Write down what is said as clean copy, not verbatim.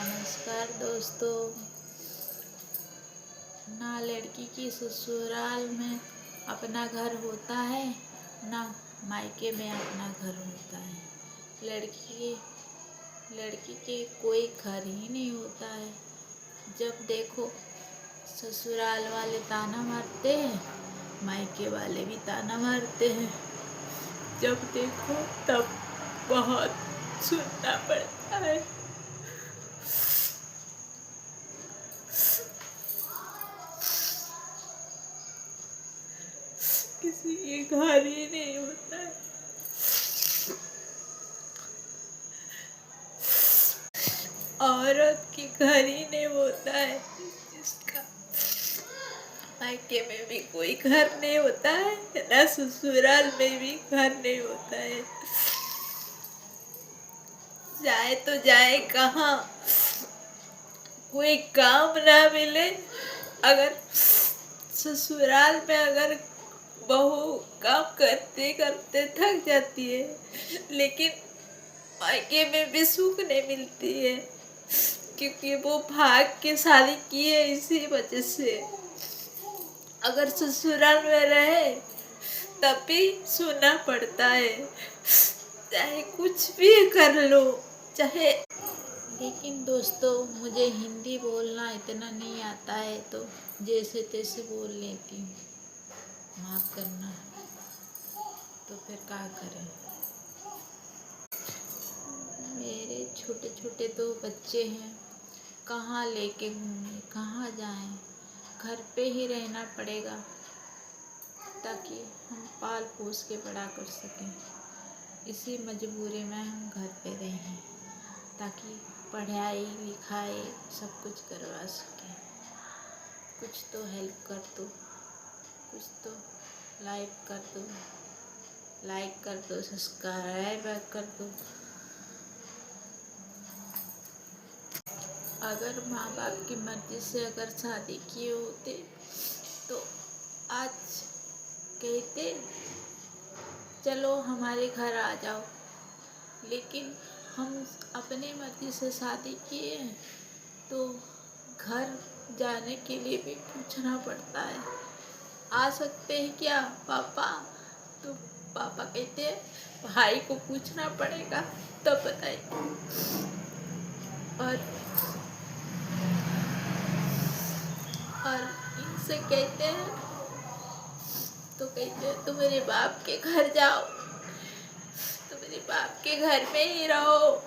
नमस्कार दोस्तों। ना लड़की की ससुराल में अपना घर होता है, ना मायके में अपना घर होता है। लड़की के कोई घर ही नहीं होता है। जब देखो ससुराल वाले ताना मारते हैं, मायके वाले भी ताना मारते हैं। जब देखो तब बहुत सुनना पड़ता है। किसी के घर ही नहीं होता है। औरत के घर ही नहीं होता है, जिसका मायके में भी कोई घर नहीं होता है, ना ससुराल में भी घर नहीं होता है। जाए तो जाए कहाँ, कोई काम ना मिले। अगर ससुराल में अगर बहू काम करते करते थक जाती है, लेकिन मायके में भी सुख नहीं मिलती है, क्योंकि वो भाग के शादी की है। इसी वजह से अगर ससुराल में रहे तब भी सुनना पड़ता है, चाहे कुछ भी कर लो, चाहे। लेकिन दोस्तों, मुझे हिंदी बोलना इतना नहीं आता है, तो जैसे तैसे बोल लेती हूँ, माफ़ करना। तो फिर क्या करें। मेरे छोटे छोटे दो बच्चे हैं, कहाँ लेके घूमें, कहाँ जाएं। घर पे ही रहना पड़ेगा ताकि हम पाल पोस के बड़ा कर सकें। इसी मजबूरी में हम घर पे रहें, ताकि पढ़ाई लिखाई सब कुछ करवा सकें। कुछ तो हेल्प कर दो, कुछ तो लाइक कर दो, सब्सक्राइब कर दो। अगर माँ बाप की मर्जी से अगर शादी किए होते तो आज कहते चलो हमारे घर आ जाओ, लेकिन हम अपनी मर्जी से शादी किए हैं तो घर जाने के लिए भी पूछना पड़ता है। आ सकते हैं क्या पापा? तो पापा कहते हैं भाई को पूछना पड़ेगा तब बताएंगे। और इनसे कहते हैं तुम मेरे बाप के घर जाओ, तुम मेरे बाप के घर में ही रहो।